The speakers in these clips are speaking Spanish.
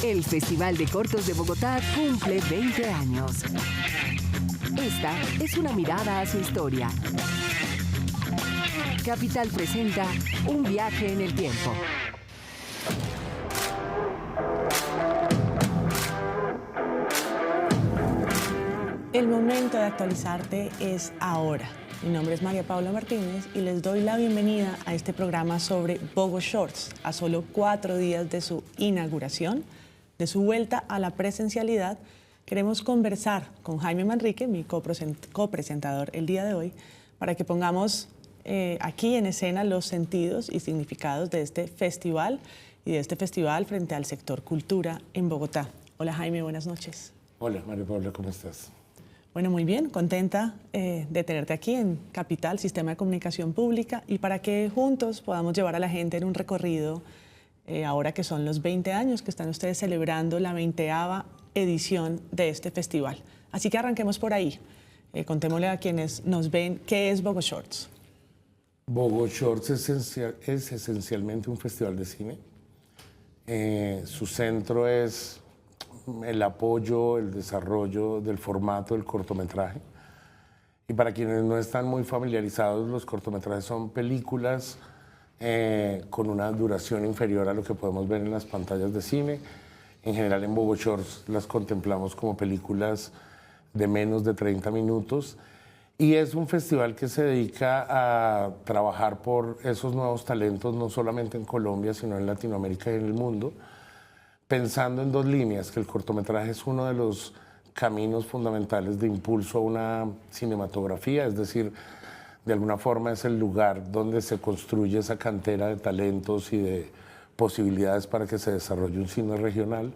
El Festival de Cortos de Bogotá cumple 20 años. Esta es una mirada a su historia. Capital presenta Un viaje en el tiempo. El momento de actualizarte es ahora. Mi nombre es María Paula Martínez y les doy la bienvenida a este programa sobre Bogo Shorts, a solo 4 días de su inauguración, de su vuelta a la presencialidad. Queremos conversar con Jaime Manrique, mi copresentador el día de hoy, para que pongamos aquí en escena los sentidos y significados de este festival y de este festival frente al sector cultura en Bogotá. Hola Jaime, buenas noches. Hola María Paula, ¿cómo estás? Bueno, muy bien, contenta de tenerte aquí en Capital, Sistema de Comunicación Pública, y para que juntos podamos llevar a la gente en un recorrido, ahora que son los 20 años que están ustedes celebrando la 20ª edición de este festival. Así que arranquemos por ahí. Contémosle a quienes nos ven qué es Bogo Shorts. Bogo Shorts es esencialmente un festival de cine. Su centro es el apoyo, el desarrollo del formato del cortometraje. Y para quienes no están muy familiarizados, los cortometrajes son películas con una duración inferior a lo que podemos ver en las pantallas de cine. En general en Bogo Shorts las contemplamos como películas de menos de 30 minutos. Y es un festival que se dedica a trabajar por esos nuevos talentos, no solamente en Colombia, sino en Latinoamérica y en el mundo, pensando en 2 líneas, que el cortometraje es uno de los caminos fundamentales de impulso a una cinematografía, es decir, de alguna forma es el lugar donde se construye esa cantera de talentos y de posibilidades para que se desarrolle un cine regional,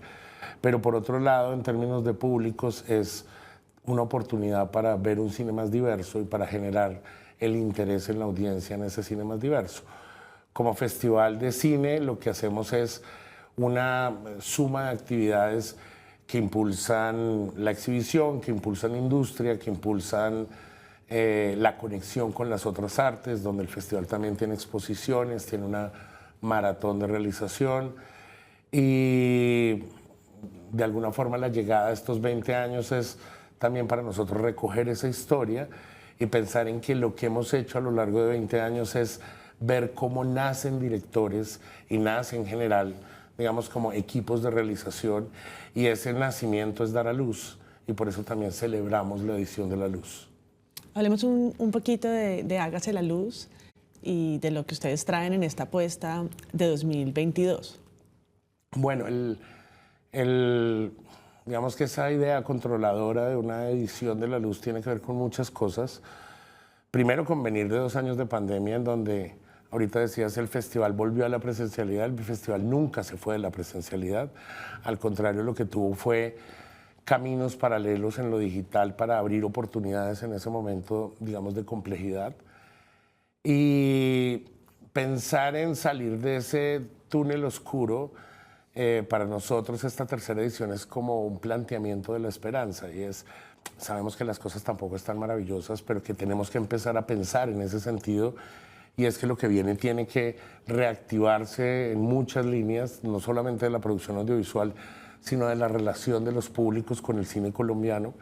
pero por otro lado, en términos de públicos, es una oportunidad para ver un cine más diverso y para generar el interés en la audiencia en ese cine más diverso. Como festival de cine, lo que hacemos es una suma de actividades que impulsan la exhibición, que impulsan industria, que impulsan la conexión con las otras artes, donde el festival también tiene exposiciones, tiene una maratón de realización y de alguna forma la llegada a estos 20 años es también para nosotros recoger esa historia y pensar en que lo que hemos hecho a lo largo de 20 años es ver cómo nacen directores y nacen en general, digamos, como equipos de realización, y ese nacimiento es dar a luz, y por eso también celebramos la edición de La Luz. Hablemos un poquito de Hágase la Luz y de lo que ustedes traen en esta apuesta de 2022. Bueno, digamos que esa idea controladora de una edición de La Luz tiene que ver con muchas cosas. Primero, con venir de 2 años de pandemia en donde, ahorita decías, el festival volvió a la presencialidad. El festival nunca se fue de la presencialidad. Al contrario, lo que tuvo fue caminos paralelos en lo digital para abrir oportunidades en ese momento, digamos, de complejidad. Y pensar en salir de ese túnel oscuro, para nosotros esta 3ª edición es como un planteamiento de la esperanza, y sabemos que las cosas tampoco están maravillosas, pero que tenemos que empezar a pensar en ese sentido. Y es que lo que viene tiene que reactivarse en muchas líneas, no solamente de la producción audiovisual, sino de la relación de los públicos con el cine colombiano.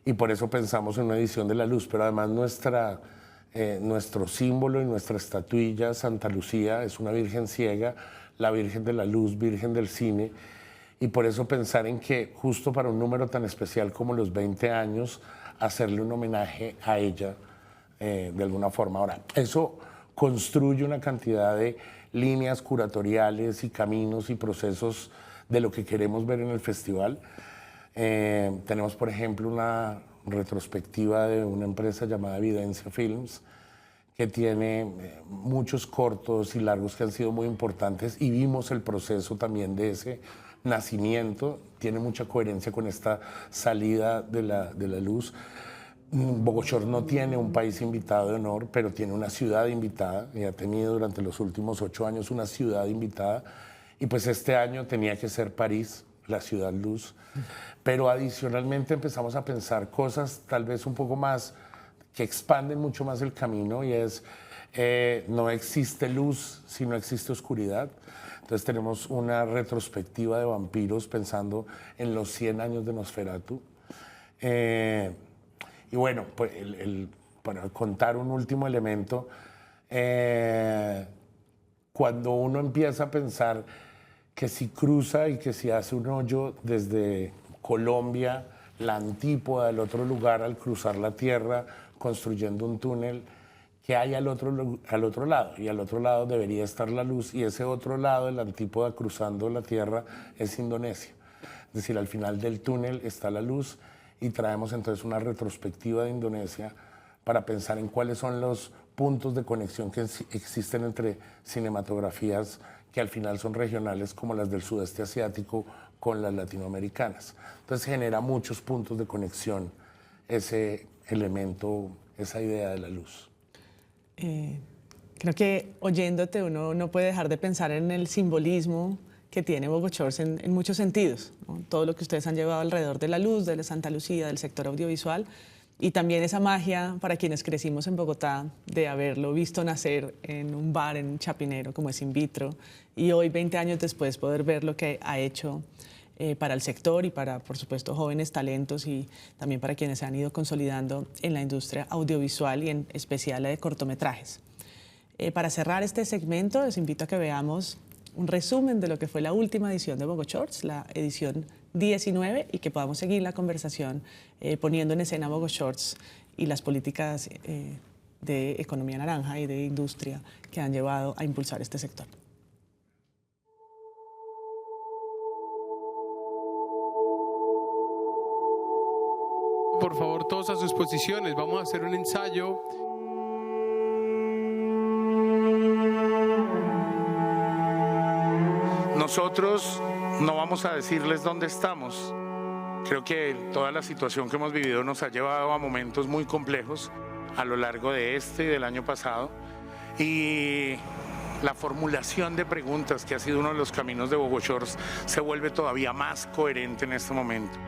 Y por eso pensamos en una edición de La Luz, pero además nuestro símbolo y nuestra estatuilla, Santa Lucía, es una virgen ciega, la Virgen de la Luz, Virgen del Cine. Y por eso pensar en que justo para un número tan especial como los 20 años, hacerle un homenaje a ella de alguna forma. Ahora, eso construye una cantidad de líneas curatoriales y caminos y procesos de lo que queremos ver en el festival. Tenemos, por ejemplo, una retrospectiva de una empresa llamada Evidencia Films, que tiene muchos cortos y largos que han sido muy importantes, y vimos el proceso también de ese nacimiento. Tiene mucha coherencia con esta salida de la luz. Bogo Shorts no tiene un país invitado de honor, pero tiene una ciudad invitada, y ha tenido durante los últimos 8 años una ciudad invitada, y pues este año tenía que ser París, la ciudad luz. Pero adicionalmente empezamos a pensar cosas tal vez un poco más que expanden mucho más el camino, y es No existe luz si no existe oscuridad. Entonces tenemos una retrospectiva de vampiros pensando en los 100 años de Nosferatu. Y bueno, pues para contar un último elemento, cuando uno empieza a pensar que si cruza y que si hace un hoyo desde Colombia, la antípoda del otro lugar al cruzar la tierra, construyendo un túnel, que hay al otro lado, y al otro lado debería estar la luz, y ese otro lado de la antípoda cruzando la tierra es Indonesia. Es decir, al final del túnel está la luz, y traemos entonces una retrospectiva de Indonesia para pensar en cuáles son los puntos de conexión que existen entre cinematografías que al final son regionales, como las del sudeste asiático con las latinoamericanas. Entonces genera muchos puntos de conexión ese elemento, esa idea de la luz. Creo que oyéndote uno no puede dejar de pensar en el simbolismo que tiene Bogo Shorts en muchos sentidos, ¿no? Todo lo que ustedes han llevado alrededor de la luz, de la Santa Lucía, del sector audiovisual, y también esa magia para quienes crecimos en Bogotá de haberlo visto nacer en un bar en Chapinero como es In Vitro, y hoy, 20 años después, poder ver lo que ha hecho para el sector y para, por supuesto, jóvenes talentos, y también para quienes se han ido consolidando en la industria audiovisual y en especial la de cortometrajes. Para cerrar este segmento, les invito a que veamos un resumen de lo que fue la última edición de Bogo Shorts, la edición 19, y que podamos seguir la conversación poniendo en escena Bogo Shorts y las políticas de economía naranja y de industria que han llevado a impulsar este sector. Por favor, todos a sus posiciones. Vamos a hacer un ensayo. Nosotros no vamos a decirles dónde estamos. Creo que toda la situación que hemos vivido nos ha llevado a momentos muy complejos a lo largo de este y del año pasado. Y la formulación de preguntas, que ha sido uno de los caminos de Bogo Shorts, se vuelve todavía más coherente en este momento.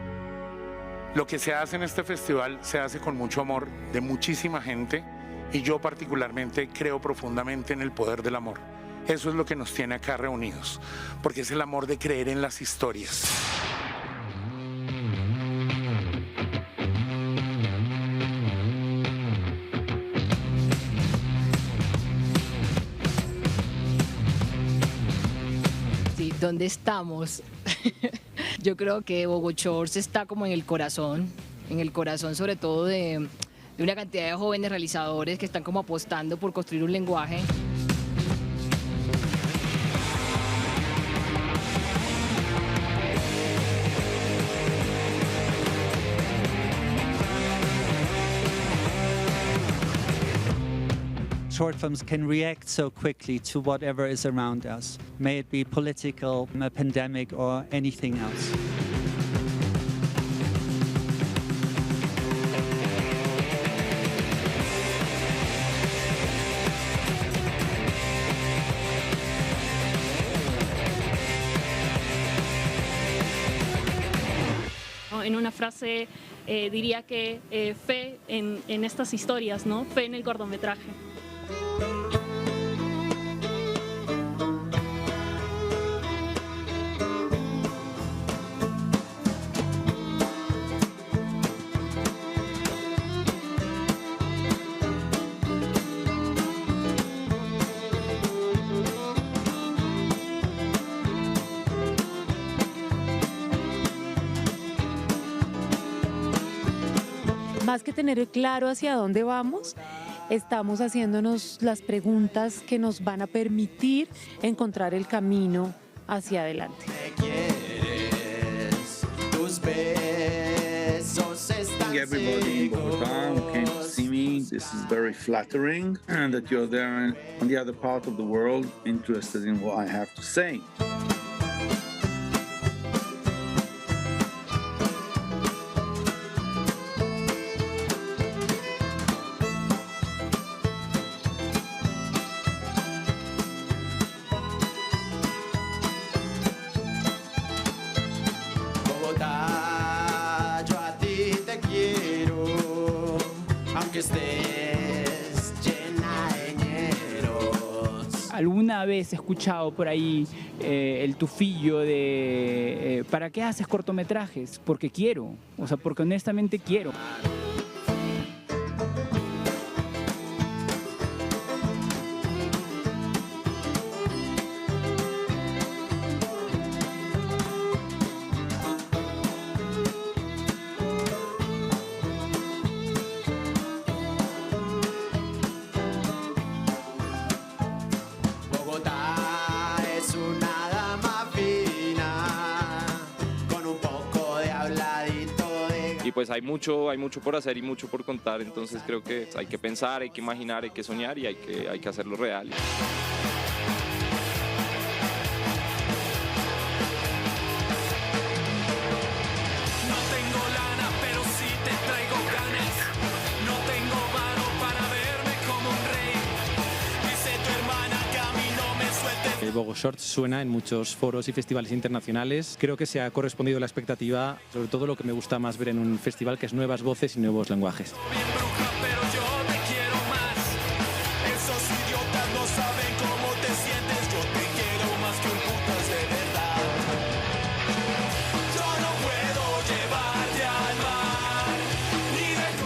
Lo que se hace en este festival se hace con mucho amor de muchísima gente, y yo particularmente creo profundamente en el poder del amor. Eso es lo que nos tiene acá reunidos, porque es el amor de creer en las historias. Sí, ¿dónde estamos? Yo creo que Bogo Shorts está como en el corazón sobre todo de una cantidad de jóvenes realizadores que están como apostando por construir un lenguaje. Short films can react so quickly to whatever is around us, may it be political, a pandemic, or anything else. En una frase diría que fe en estas historias, ¿no? Fe en el cortometraje. Más que tener claro hacia dónde vamos, estamos haciéndonos las preguntas que nos van a permitir encontrar el camino hacia adelante. Everybody in Bogotá who came to see me, this is very flattering, and that you're there on the other part of the world interested in what I have to say. Que estés llena de nieve. alguna vez he escuchado por ahí el tufillo de ¿para qué haces cortometrajes? Porque quiero, o sea, porque honestamente quiero. Pues hay mucho por hacer y mucho por contar, entonces creo que hay que pensar, hay que imaginar, hay que soñar y hay que hacerlo real. Vogo Shorts suena en muchos foros y festivales internacionales. Creo que se ha correspondido a la expectativa, sobre todo lo que me gusta más ver en un festival, que es nuevas voces y nuevos lenguajes.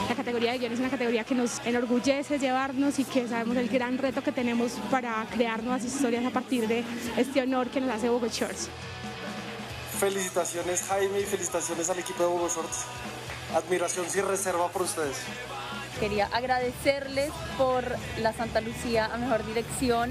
La categoría de guion es una categoría que nos enorgullece llevarnos y que sabemos el gran reto que tenemos para crear nuevas historias a partir de este honor que nos hace Vogo Shorts. Felicitaciones Jaime y felicitaciones al equipo de Vogo Shorts. Admiración sin reserva por ustedes. Quería agradecerles por la Santa Lucía a Mejor Dirección.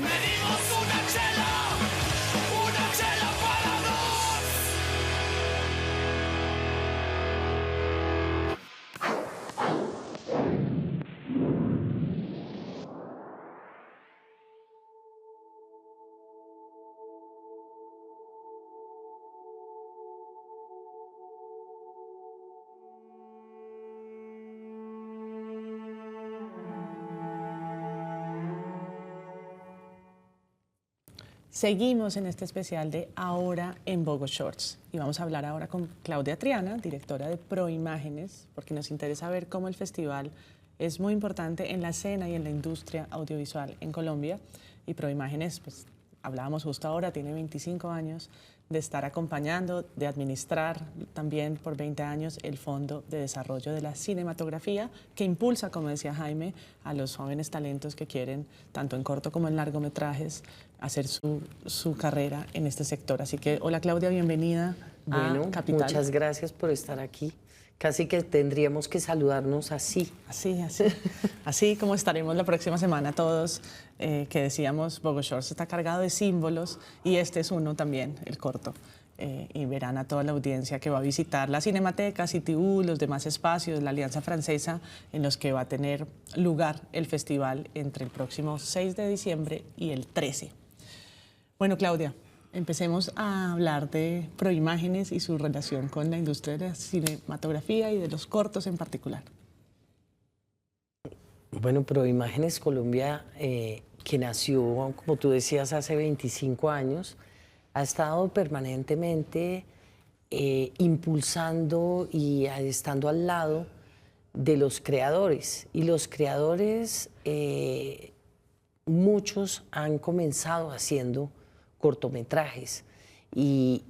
Seguimos en este especial de Ahora en Vogo Shorts y vamos a hablar ahora con Claudia Triana, directora de Proimágenes, porque nos interesa ver cómo el festival es muy importante en la escena y en la industria audiovisual en Colombia. Y Proimágenes, pues hablábamos justo ahora, tiene 25 años de estar acompañando, de administrar también por 20 años el Fondo de Desarrollo de la Cinematografía, que impulsa, como decía Jaime, a los jóvenes talentos que quieren, tanto en corto como en largometrajes, hacer su carrera en este sector. Así que, hola Claudia, bienvenida a Capital. Muchas gracias por estar aquí. Casi que tendríamos que saludarnos así. Así como estaremos la próxima semana todos, que decíamos, Vogo Shorts está cargado de símbolos y este es uno también, el corto. Y verán a toda la audiencia que va a visitar la Cinemateca, CityU, los demás espacios, la Alianza Francesa, en los que va a tener lugar el festival entre el próximo 6 de diciembre y el 13. Bueno, Claudia, empecemos a hablar de Proimágenes y su relación con la industria de la cinematografía y de los cortos en particular. Bueno, Proimágenes Colombia, que nació, como tú decías, hace 25 años, ha estado permanentemente impulsando y estando al lado de los creadores. Y los creadores, muchos han comenzado haciendo cortometrajes. Y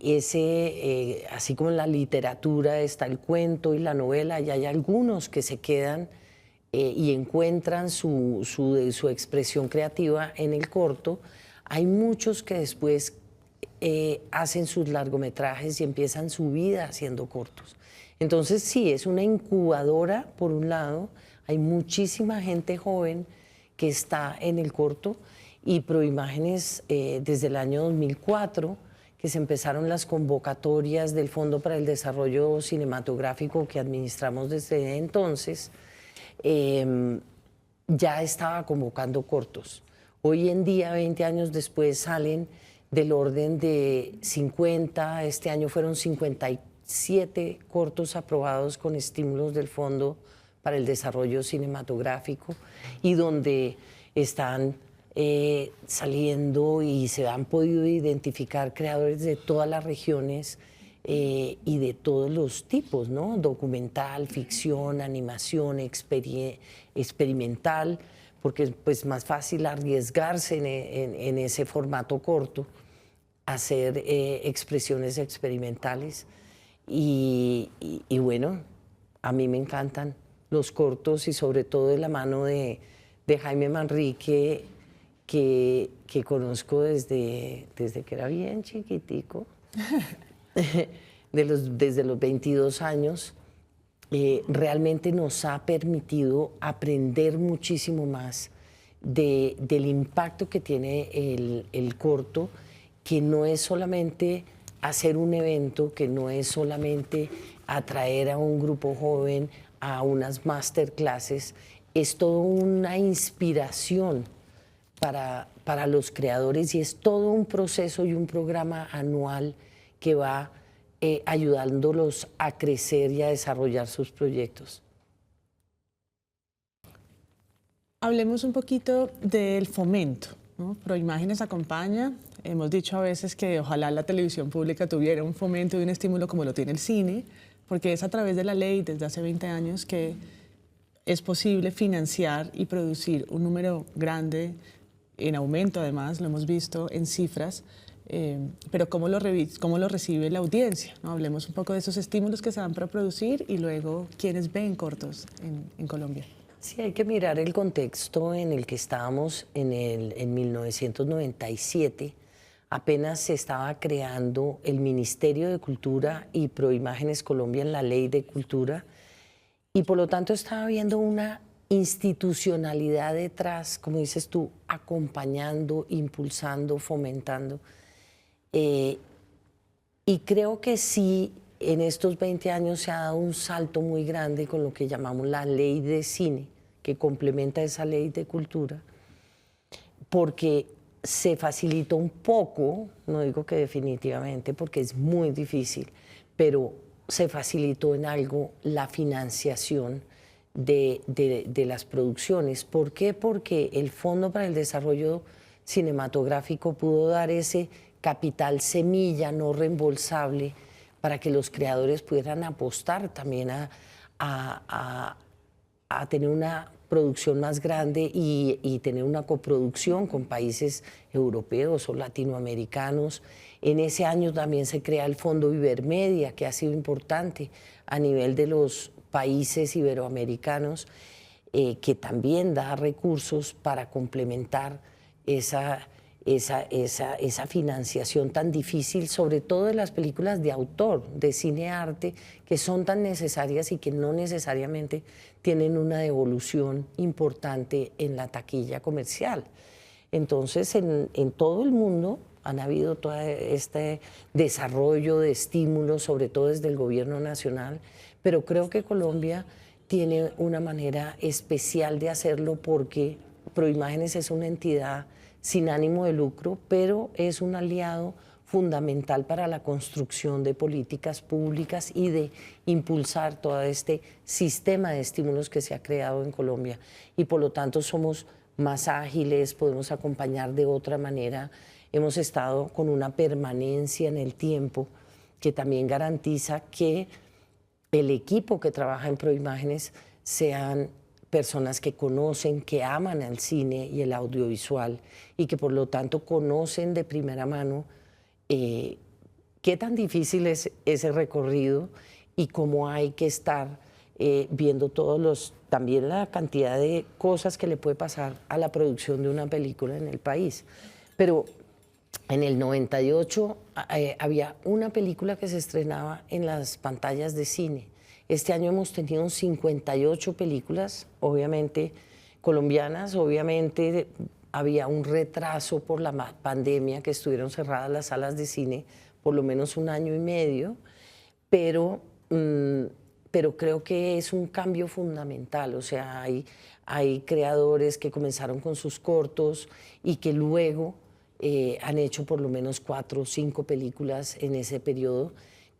así como en la literatura está el cuento y la novela, y hay algunos que se quedan y encuentran su expresión creativa en el corto. Hay muchos que después hacen sus largometrajes y empiezan su vida haciendo cortos. Entonces sí, es una incubadora, por un lado, hay muchísima gente joven que está en el corto, y Proimágenes desde el año 2004, que se empezaron las convocatorias del Fondo para el Desarrollo Cinematográfico que administramos desde entonces, ya estaba convocando cortos. Hoy en día, 20 años después, salen del orden de 50, este año fueron 57 cortos aprobados con estímulos del Fondo para el Desarrollo Cinematográfico, y donde están saliendo y se han podido identificar creadores de todas las regiones y de todos los tipos, ¿no? Documental, ficción, animación, experimental, porque pues más fácil arriesgarse en ese formato corto, hacer expresiones experimentales. Y bueno, a mí me encantan los cortos y sobre todo de la mano de Jaime Manrique, que conozco desde que era bien chiquitico, desde los 22 años. Realmente nos ha permitido aprender muchísimo más del impacto que tiene el corto, que no es solamente hacer un evento, que no es solamente atraer a un grupo joven a unas masterclasses, es toda una inspiración para los creadores y es todo un proceso y un programa anual que va ayudándolos a crecer y a desarrollar sus proyectos. Hablemos un poquito del fomento, ¿no? Proimágenes acompaña. Hemos dicho a veces que ojalá la televisión pública tuviera un fomento y un estímulo como lo tiene el cine, porque es a través de la ley desde hace 20 años que es posible financiar y producir un número grande, en aumento además, lo hemos visto en cifras, pero ¿cómo lo recibe la audiencia? ¿No? Hablemos un poco de esos estímulos que se dan para producir y luego quiénes ven cortos en Colombia. Sí, hay que mirar el contexto en el que estábamos en 1997. Apenas se estaba creando el Ministerio de Cultura y Proimágenes Colombia en la Ley de Cultura y por lo tanto estaba habiendo una institucionalidad detrás, como dices tú, acompañando, impulsando, fomentando. Y creo que sí, en estos 20 años se ha dado un salto muy grande con lo que llamamos la ley de cine, que complementa esa ley de cultura, porque se facilitó un poco, no digo que definitivamente, porque es muy difícil, pero se facilitó en algo la financiación de las producciones. ¿Por qué? Porque el Fondo para el Desarrollo Cinematográfico pudo dar ese capital semilla no reembolsable para que los creadores pudieran apostar también a tener una producción más grande y tener una coproducción con países europeos o latinoamericanos. En ese año también se crea el Fondo Ibermedia, que ha sido importante a nivel de los países iberoamericanos, que también da recursos para complementar esa financiación tan difícil, sobre todo de las películas de autor, de cine-arte, que son tan necesarias y que no necesariamente tienen una devolución importante en la taquilla comercial. Entonces, en todo el mundo han habido todo este desarrollo de estímulos, sobre todo desde el gobierno nacional, pero creo que Colombia tiene una manera especial de hacerlo porque Proimágenes es una entidad sin ánimo de lucro, pero es un aliado fundamental para la construcción de políticas públicas y de impulsar todo este sistema de estímulos que se ha creado en Colombia. Y por lo tanto somos más ágiles, podemos acompañar de otra manera. Hemos estado con una permanencia en el tiempo que también garantiza que el equipo que trabaja en Proimágenes sean personas que conocen, que aman al cine y el audiovisual y que por lo tanto conocen de primera mano qué tan difícil es ese recorrido y cómo hay que estar viendo también la cantidad de cosas que le puede pasar a la producción de una película en el país. Pero en el 98 había una película que se estrenaba en las pantallas de cine. Este año hemos tenido 58 películas, obviamente colombianas, obviamente había un retraso por la pandemia, que estuvieron cerradas las salas de cine por lo menos 1 año y medio, pero creo que es un cambio fundamental. O sea, hay creadores que comenzaron con sus cortos y que luego han hecho por lo menos 4 o 5 películas en ese periodo,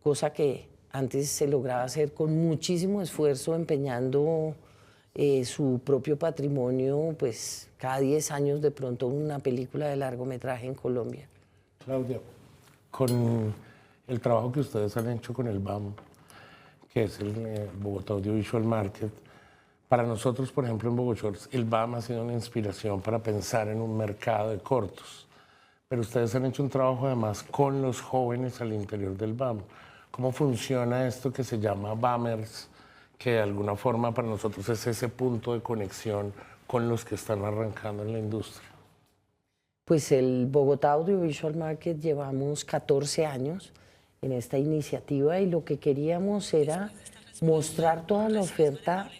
cosa que antes se lograba hacer con muchísimo esfuerzo, empeñando su propio patrimonio, pues cada 10 años de pronto una película de largometraje en Colombia. Claudia, con el trabajo que ustedes han hecho con el BAM, que es el Bogotá Audiovisual Market, Para nosotros, por ejemplo, en Bogo Shorts, el BAM ha sido una inspiración para pensar en un mercado de cortos. Pero ustedes han hecho un trabajo además con los jóvenes al interior del BAM. ¿Cómo funciona esto que se llama BAMers, que de alguna forma para nosotros es ese punto de conexión con los que están arrancando en la industria? Pues el Bogotá Audiovisual Market llevamos 14 años en esta iniciativa y lo que queríamos era mostrar toda la oferta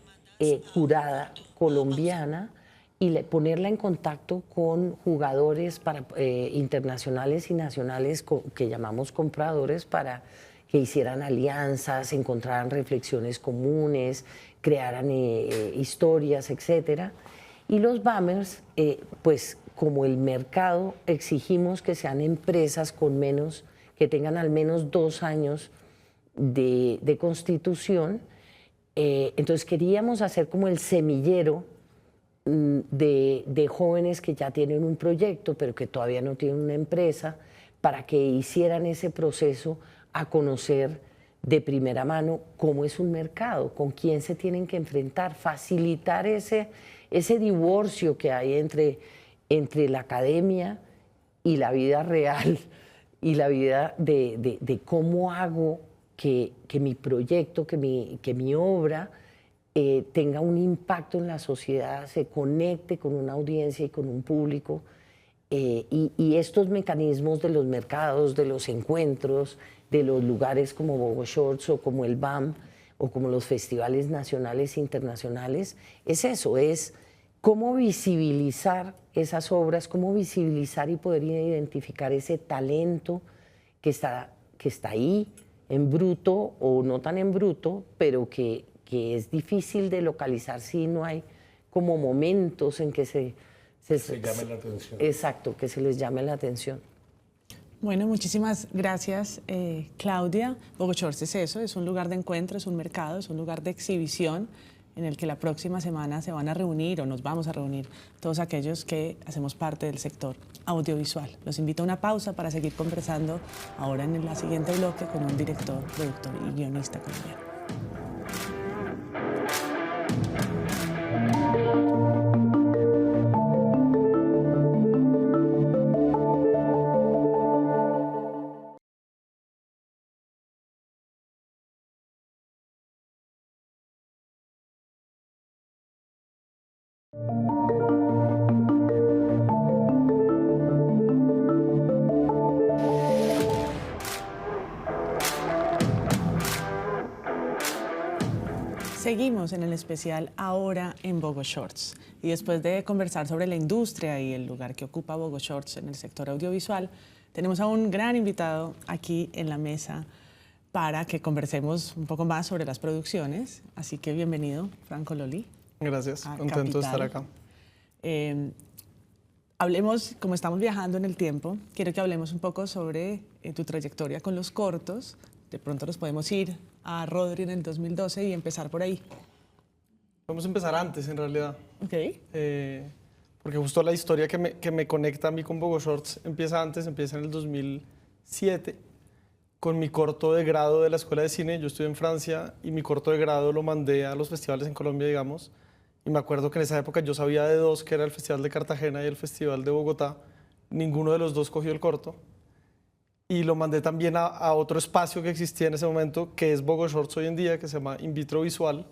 curada colombiana y ponerla en contacto con jugadores internacionales y nacionales que llamamos compradores para que hicieran alianzas, encontraran reflexiones comunes, crearan historias, etc. Y los BAMers, pues como el mercado, exigimos que sean empresas con menos, que tengan al menos 2 años de constitución. Entonces queríamos hacer como el semillero de jóvenes que ya tienen un proyecto, pero que todavía no tienen una empresa, para que hicieran ese proceso a conocer de primera mano cómo es un mercado, con quién se tienen que enfrentar, facilitar ese divorcio que hay entre la academia y la vida real y la vida de cómo hago que mi proyecto, que mi obra tenga un impacto en la sociedad, se conecte con una audiencia y con un público. Y estos mecanismos de los mercados, de los encuentros, de los lugares como Bogo Shorts o como el BAM o como los festivales nacionales e internacionales, es eso, es cómo visibilizar esas obras, cómo visibilizar y poder identificar ese talento que está ahí, en bruto o no tan en bruto, pero que es difícil de localizar si no hay como momentos en que se llame la atención. Exacto, que se les llame la atención. Bueno, muchísimas gracias, Claudia. Bogo Shorts es eso, es un lugar de encuentro, es un mercado, es un lugar de exhibición en el que la próxima semana se van a reunir o nos vamos a reunir todos aquellos que hacemos parte del sector audiovisual. Los invito a una pausa para seguir conversando ahora en la siguiente bloque con un director, productor y guionista colombiano. Seguimos en el especial Ahora en Bogo Shorts. Y después de conversar sobre la industria y el lugar que ocupa Bogo Shorts en el sector audiovisual, tenemos a un gran invitado aquí en la mesa para que conversemos un poco más sobre las producciones. Así que bienvenido, Franco Loli. Gracias, contento de estar acá. Hablemos, como estamos viajando en el tiempo, quiero que hablemos un poco sobre tu trayectoria con los cortos. De pronto nos podemos ir a Rodri en el 2012 y empezar por ahí. Vamos a empezar antes, en realidad. Ok. Porque justo la historia que me conecta a mí con Bogo Shorts empieza antes, empieza en el 2007, con mi corto de grado de la Escuela de Cine. Yo estudié en Francia y mi corto de grado lo mandé a los festivales en Colombia, digamos. Y me acuerdo que en esa época yo sabía de 2, que era el Festival de Cartagena y el Festival de Bogotá. Ninguno de los 2 cogió el corto. Y lo mandé también a otro espacio que existía en ese momento, que es Bogo Shorts hoy en día, que se llama In Vitro Visual.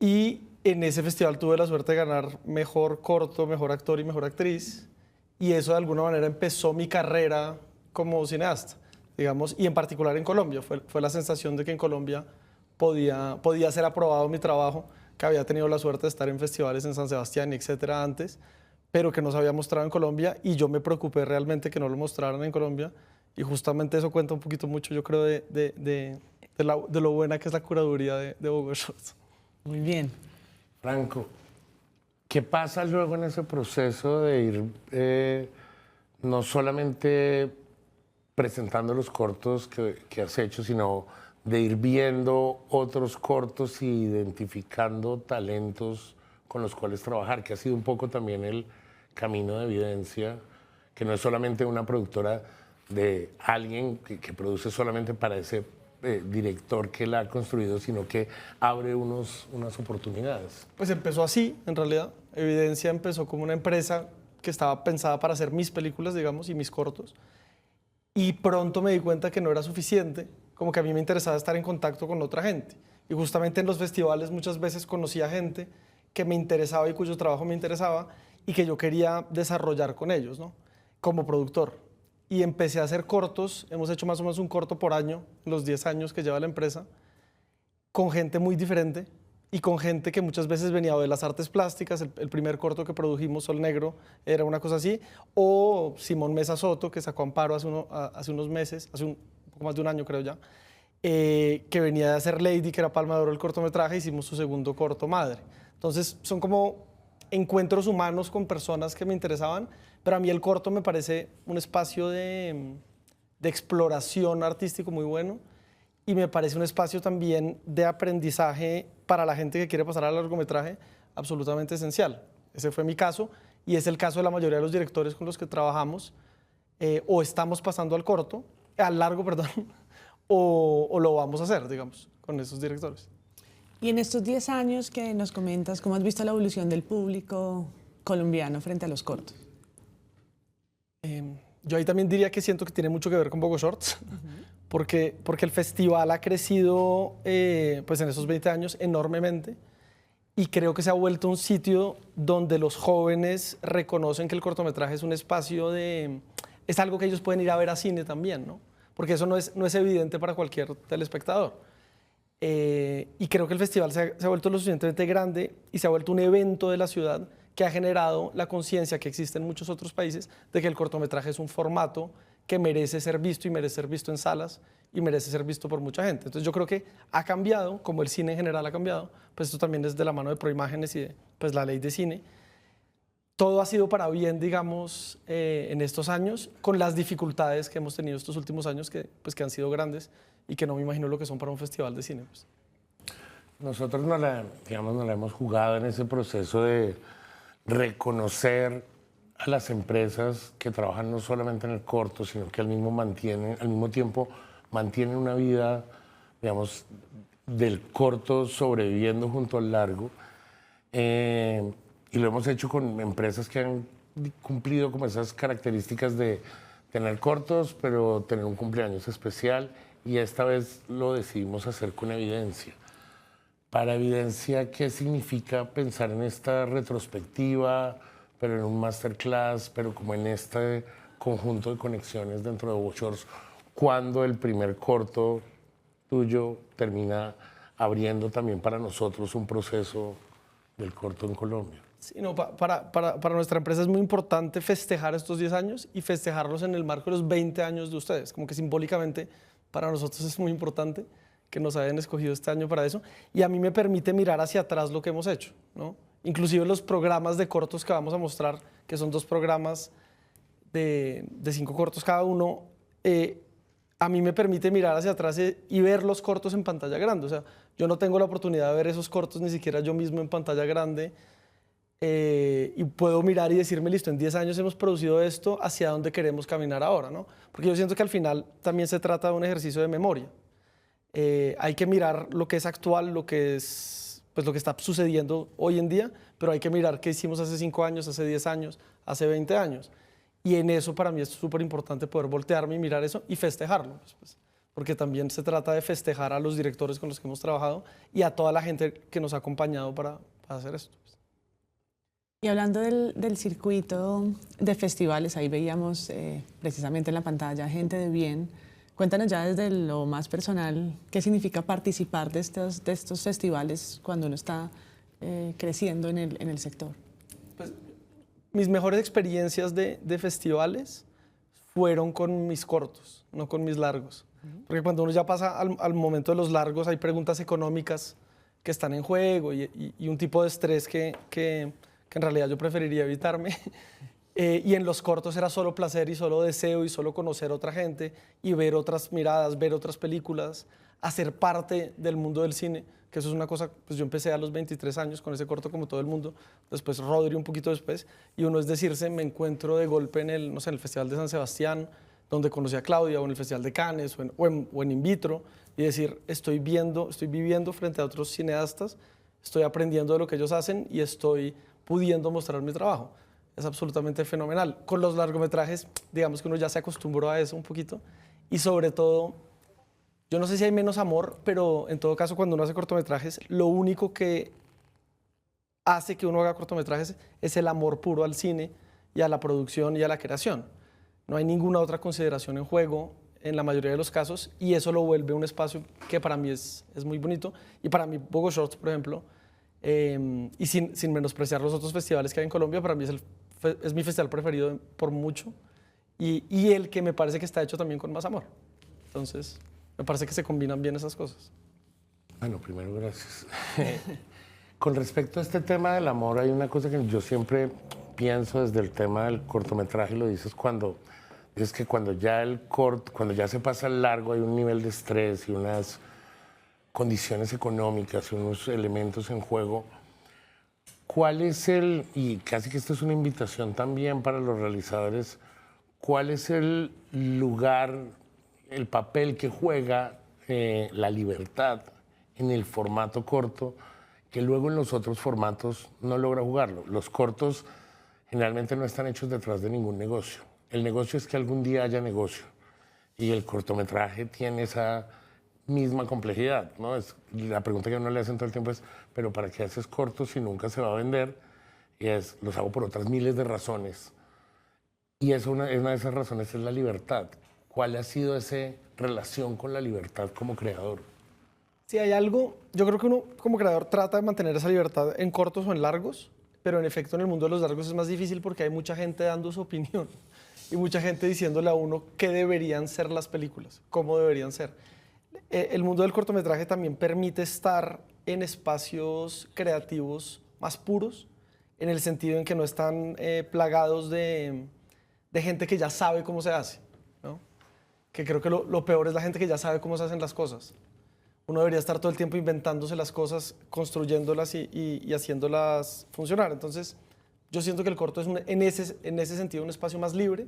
Y en ese festival tuve la suerte de ganar mejor corto, mejor actor y mejor actriz. Y eso de alguna manera empezó mi carrera como cineasta, digamos, y en particular en Colombia. Fue la sensación de que en Colombia podía ser aprobado mi trabajo, que había tenido la suerte de estar en festivales en San Sebastián y etcétera antes, pero que no se había mostrado en Colombia, y yo me preocupé realmente que no lo mostraran en Colombia, y justamente eso cuenta un poquito mucho, yo creo, de lo buena que es la curaduría de Bogo Shorts. Muy bien. Franco, ¿qué pasa luego en ese proceso de ir no solamente presentando los cortos que has hecho, sino de ir viendo otros cortos y identificando talentos con los cuales trabajar, que ha sido un poco también el camino de Evidencia, que no es solamente una productora de alguien que produce solamente para ese director que la ha construido, sino que abre unas oportunidades. Pues empezó así, en realidad. Evidencia empezó como una empresa que estaba pensada para hacer mis películas, digamos, y mis cortos. Y pronto me di cuenta que no era suficiente, como que a mí me interesaba estar en contacto con otra gente. Y justamente en los festivales muchas veces conocía gente que me interesaba y cuyo trabajo me interesaba y que yo quería desarrollar con ellos, ¿no? Como productor. Y empecé a hacer cortos, hemos hecho más o menos un corto por año, en los 10 años que lleva la empresa, con gente muy diferente y con gente que muchas veces venía de las artes plásticas. El primer corto que produjimos, Sol Negro, era una cosa así, o Simón Mesa Soto, que sacó Amparo hace unos meses, hace un poco más de un año creo ya, que venía de hacer Lady, que era Palma de Oro el cortometraje, hicimos su segundo corto, Madre. Entonces son como encuentros humanos con personas que me interesaban, pero a mí el corto me parece un espacio de exploración artístico muy bueno y me parece un espacio también de aprendizaje para la gente que quiere pasar al largometraje absolutamente esencial. Ese fue mi caso y es el caso de la mayoría de los directores con los que trabajamos o estamos pasando al largo, perdón, o lo vamos a hacer, digamos, con esos directores. Y en estos 10 años que nos comentas, ¿cómo has visto la evolución del público colombiano frente a los cortos? Yo ahí también diría que siento que tiene mucho que ver con Bogo Shorts, porque el festival ha crecido pues en esos 20 años enormemente y creo que se ha vuelto un sitio donde los jóvenes reconocen que el cortometraje es un espacio es algo que ellos pueden ir a ver a cine también, ¿no? Porque eso no es evidente para cualquier telespectador. Y creo que el festival se ha vuelto lo suficientemente grande y se ha vuelto un evento de la ciudad que ha generado la conciencia que existe en muchos otros países de que el cortometraje es un formato que merece ser visto y merece ser visto en salas y merece ser visto por mucha gente. Entonces yo creo que ha cambiado, como el cine en general ha cambiado, pues esto también es de la mano de Proimágenes y de pues, la ley de cine. Todo ha sido para bien, digamos, en estos años, con las dificultades que hemos tenido estos últimos años que han sido grandes y que no me imagino lo que son para un festival de cine. Pues. Nosotros nos la hemos jugado en ese proceso de reconocer a las empresas que trabajan no solamente en el corto, sino que al mismo tiempo mantienen una vida, digamos, del corto sobreviviendo junto al largo. Y lo hemos hecho con empresas que han cumplido como esas características de tener cortos, pero tener un cumpleaños especial. Y esta vez lo decidimos hacer con Evidencia. Para Evidencia, ¿qué significa pensar en esta retrospectiva, pero en un masterclass, pero como en este conjunto de conexiones dentro de Bogo Shorts, cuando el primer corto tuyo termina abriendo también para nosotros un proceso del corto en Colombia? Sí, no, para nuestra empresa es muy importante festejar estos 10 años y festejarlos en el marco de los 20 años de ustedes. Como que simbólicamente para nosotros es muy importante que nos hayan escogido este año para eso. Y a mí me permite mirar hacia atrás lo que hemos hecho, ¿no? Inclusive los programas de cortos que vamos a mostrar, que son 2 programas de 5 cortos cada uno, a mí me permite mirar hacia atrás y ver los cortos en pantalla grande. O sea, yo no tengo la oportunidad de ver esos cortos ni siquiera yo mismo en pantalla grande y puedo mirar y decirme, listo, en 10 años hemos producido esto, ¿hacia dónde queremos caminar ahora, ¿no? Porque yo siento que al final también se trata de un ejercicio de memoria. Hay que mirar lo que es actual, lo que está sucediendo hoy en día, pero hay que mirar qué hicimos hace 5 años, hace 10 años, hace 20 años. Y en eso para mí es súper importante poder voltearme y mirar eso y festejarlo. Pues, porque también se trata de festejar a los directores con los que hemos trabajado y a toda la gente que nos ha acompañado para hacer esto. Pues. Y hablando del circuito de festivales, ahí veíamos precisamente en la pantalla Gente de Bien. Cuéntanos ya desde lo más personal, ¿qué significa participar de estos festivales cuando uno está creciendo en el sector? Pues, mis mejores experiencias de festivales fueron con mis cortos, no con mis largos. Porque cuando uno ya pasa al momento de los largos, hay preguntas económicas que están en juego y un tipo de estrés que en realidad yo preferiría evitarme. Y en los cortos era solo placer y solo deseo y solo conocer a otra gente y ver otras miradas, ver otras películas, hacer parte del mundo del cine, que eso es una cosa, pues yo empecé a los 23 años con ese corto como todo el mundo, después Rodri un poquito después, y uno es decirse, me encuentro de golpe en el Festival de San Sebastián, donde conocí a Claudia, o en el Festival de Cannes, o en In Vitro, y decir, estoy viviendo frente a otros cineastas, estoy aprendiendo de lo que ellos hacen y estoy pudiendo mostrar mi trabajo. Es absolutamente fenomenal. Con los largometrajes, digamos que uno ya se acostumbró a eso un poquito, y sobre todo, yo no sé si hay menos amor, pero en todo caso cuando uno hace cortometrajes, lo único que hace que uno haga cortometrajes es el amor puro al cine y a la producción y a la creación. No hay ninguna otra consideración en juego en la mayoría de los casos, y eso lo vuelve un espacio que para mí es muy bonito. Y para mí Bogo Shorts, por ejemplo, y sin menospreciar los otros festivales que hay en Colombia, para mí es mi festival preferido por mucho, y el que me parece que está hecho también con más amor. Entonces, me parece que se combinan bien esas cosas. Bueno, primero, gracias. Con respecto a este tema del amor, hay una cosa que yo siempre pienso desde el tema del cortometraje, lo dices cuando es que cuando ya se pasa al largo hay un nivel de estrés y unas condiciones económicas y unos elementos en juego. ¿Cuál es y casi que esto es una invitación también para los realizadores, cuál es el lugar, el papel que juega la libertad en el formato corto, que luego en los otros formatos no logra jugarlo? Los cortos generalmente no están hechos detrás de ningún negocio. El negocio es que algún día haya negocio, y el cortometraje tiene esa misma complejidad, ¿no? La pregunta que uno le hacen todo el tiempo es, ¿pero para qué haces cortos si nunca se va a vender? Y los hago por otras miles de razones. Y una de esas razones es la libertad. ¿Cuál ha sido esa relación con la libertad como creador? Si hay algo, yo creo que uno como creador trata de mantener esa libertad en cortos o en largos, pero en efecto en el mundo de los largos es más difícil porque hay mucha gente dando su opinión y mucha gente diciéndole a uno qué deberían ser las películas, cómo deberían ser. El mundo del cortometraje también permite estar en espacios creativos más puros, en el sentido en que no están plagados de gente que ya sabe cómo se hace, ¿no? Que creo que lo peor es la gente que ya sabe cómo se hacen las cosas. Uno debería estar todo el tiempo inventándose las cosas, construyéndolas y haciéndolas funcionar. Entonces, yo siento que el corto es en ese sentido un espacio más libre,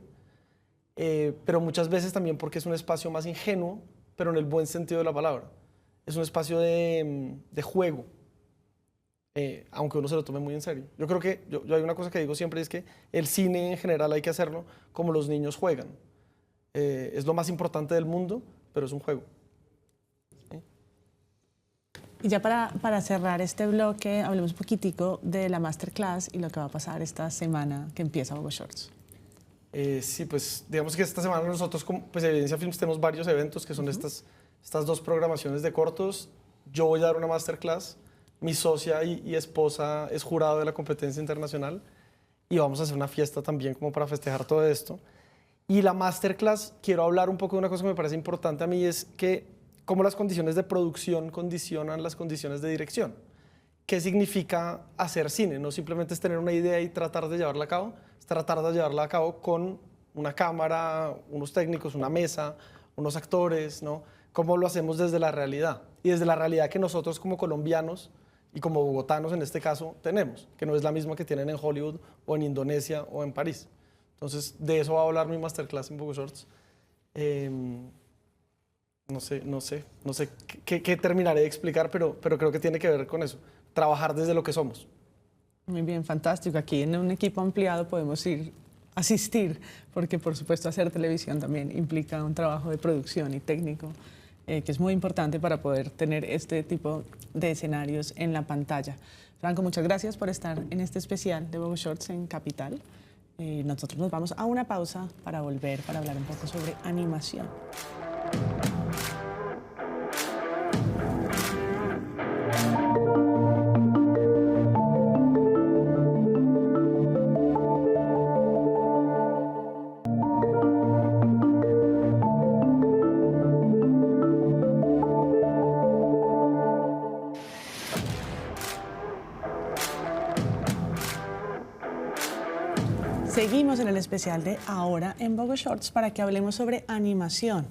pero muchas veces también porque es un espacio más ingenuo, pero en el buen sentido de la palabra. Es un espacio de juego, aunque uno se lo tome muy en serio. Yo creo que, yo hay una cosa que digo siempre, es que el cine en general hay que hacerlo como los niños juegan. Es lo más importante del mundo, pero es un juego. Y ya para cerrar este bloque, hablemos un poquitico de la masterclass y lo que va a pasar esta semana que empieza Bogo Shorts. Sí, pues digamos que esta semana nosotros, pues Evidencia Films, tenemos varios eventos que son estas dos programaciones de cortos. Yo voy a dar una masterclass, mi socia y esposa es jurado de la competencia internacional, y vamos a hacer una fiesta también como para festejar todo esto. Y la masterclass, quiero hablar un poco de una cosa que me parece importante a mí, es que cómo las condiciones de producción condicionan las condiciones de dirección. ¿Qué significa hacer cine? No simplemente es tener una idea y tratar de llevarla a cabo, es tratar de llevarla a cabo con una cámara, unos técnicos, una mesa, unos actores, ¿no? ¿Cómo lo hacemos desde la realidad? Y desde la realidad que nosotros como colombianos y como bogotanos en este caso tenemos, que no es la misma que tienen en Hollywood o en Indonesia o en París. Entonces, de eso va a hablar mi masterclass en Bogo Shorts. No sé qué terminaré de explicar, pero creo que tiene que ver con eso, trabajar desde lo que somos. Muy bien, fantástico. Aquí en un equipo ampliado podemos asistir, porque por supuesto hacer televisión también implica un trabajo de producción y técnico, que es muy importante para poder tener este tipo de escenarios en la pantalla. Franco, muchas gracias por estar en este especial de Bogo Shorts en Capital. Nosotros nos vamos a una pausa para volver, para hablar un poco sobre animación. Seguimos en el especial de Ahora en Bogo Shorts para que hablemos sobre animación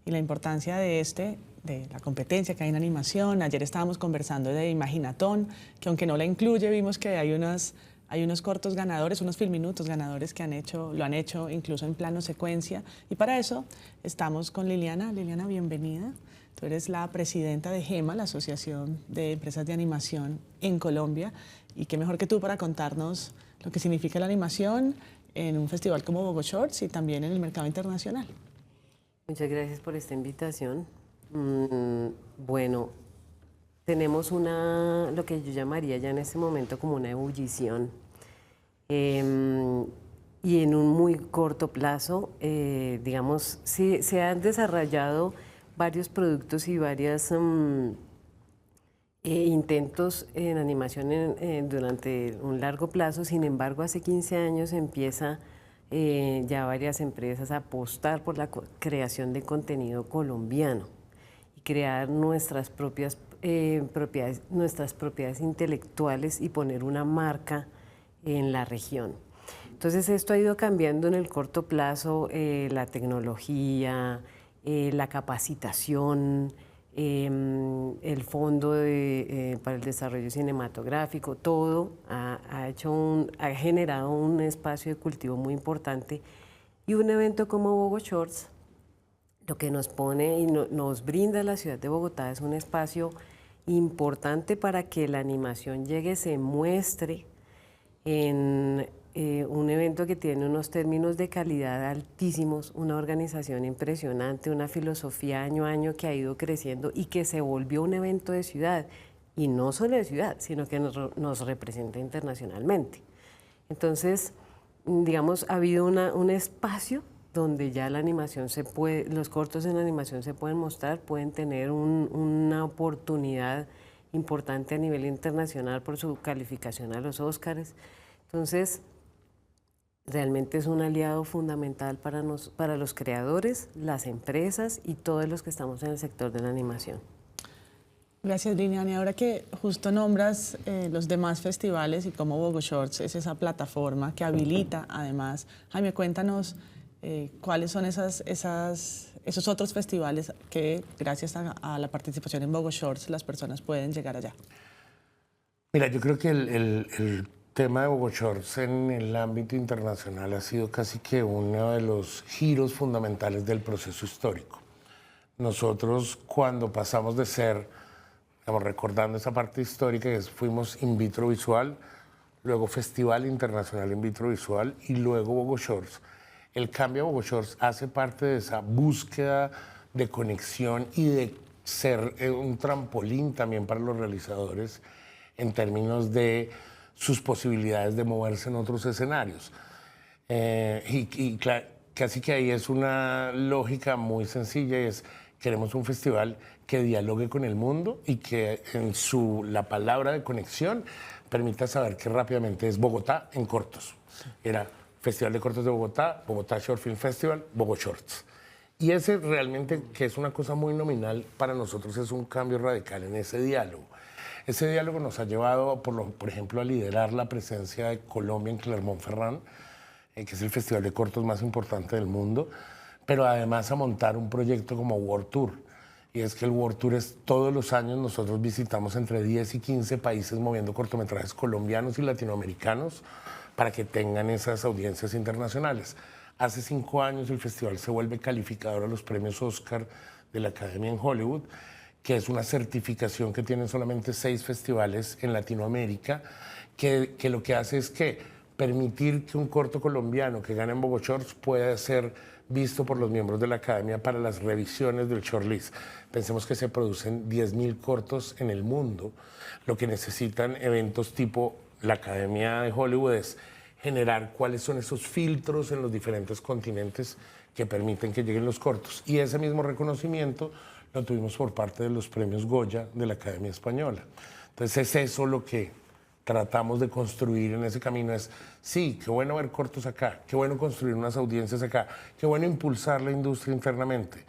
y la importancia de la competencia que hay en animación. Ayer estábamos conversando de Imaginatón, que aunque no la incluye, vimos que hay unas Hay unos cortos ganadores, unos filminutos ganadores que lo han hecho incluso en plano secuencia. Y para eso estamos con Liliana. Liliana, bienvenida. Tú eres la presidenta de GEMA, la Asociación de Empresas de Animación en Colombia. Y qué mejor que tú para contarnos lo que significa la animación en un festival como Bogo Shorts y también en el mercado internacional. Muchas gracias por esta invitación. Bueno, tenemos lo que yo llamaría ya en este momento como una ebullición. Y en un muy corto plazo, digamos, se han desarrollado varios productos y varios intentos en animación durante un largo plazo. Sin embargo, hace 15 años empieza ya varias empresas a apostar por la creación de contenido colombiano y crear nuestras propiedades intelectuales y poner una marca en la región. Entonces esto ha ido cambiando en el corto plazo, la tecnología, la capacitación, el Fondo para el Desarrollo Cinematográfico, todo ha generado un espacio de cultivo muy importante, y un evento como Bogo Shorts lo que nos pone y nos brinda la ciudad de Bogotá es un espacio importante para que la animación llegue, se muestre en un evento que tiene unos términos de calidad altísimos, una organización impresionante, una filosofía año a año que ha ido creciendo y que se volvió un evento de ciudad, y no solo de ciudad, sino que nos representa internacionalmente. Entonces, digamos, ha habido un espacio donde ya la animación los cortos en animación se pueden mostrar, pueden tener una oportunidad importante a nivel internacional por su calificación a los Óscars. Entonces, realmente es un aliado fundamental para los creadores, las empresas y todos los que estamos en el sector de la animación. Gracias, Liliana. Y ahora que justo nombras los demás festivales y cómo Bogo Shorts es esa plataforma que habilita, además, Jaime, cuéntanos cuáles son esos otros festivales que, gracias a la participación en Bogo Shorts, las personas pueden llegar allá. Mira, yo creo que el tema de Bogo Shorts en el ámbito internacional ha sido casi que uno de los giros fundamentales del proceso histórico. Nosotros, cuando pasamos de ser, digamos, recordando esa parte histórica, fuimos In Vitro Visual, luego Festival Internacional In Vitro Visual y luego Bogo Shorts. El cambio a Bogo Shorts hace parte de esa búsqueda de conexión y de ser un trampolín también para los realizadores en términos de sus posibilidades de moverse en otros escenarios. Y casi que ahí es una lógica muy sencilla, y es: queremos un festival que dialogue con el mundo y que en la palabra de conexión permita saber que rápidamente es Bogotá en cortos. Era Festival de Cortos de Bogotá, Bogotá Short Film Festival, Bogo Shorts. Y ese realmente, que es una cosa muy nominal, para nosotros es un cambio radical en ese diálogo. Ese diálogo nos ha llevado, por ejemplo, a liderar la presencia de Colombia en Clermont-Ferrand, que es el festival de cortos más importante del mundo, pero además a montar un proyecto como World Tour. Y es que el World Tour es todos los años, nosotros visitamos entre 10 y 15 países moviendo cortometrajes colombianos y latinoamericanos para que tengan esas audiencias internacionales. Hace 5 años el festival se vuelve calificador a los premios Oscar de la Academia en Hollywood, que es una certificación que tienen solamente 6 festivales en Latinoamérica, que lo que hace es que permitir que un corto colombiano que gane en Bogo Shorts pueda ser visto por los miembros de la Academia para las revisiones del shortlist. Pensemos que se producen 10.000 cortos en el mundo. Lo que necesitan eventos tipo la Academia de Hollywood es generar cuáles son esos filtros en los diferentes continentes que permiten que lleguen los cortos. Y ese mismo reconocimiento lo tuvimos por parte de los premios Goya de la Academia Española. Entonces es eso lo que tratamos de construir en ese camino. Es, sí, qué bueno ver cortos acá, qué bueno construir unas audiencias acá, qué bueno impulsar la industria internamente.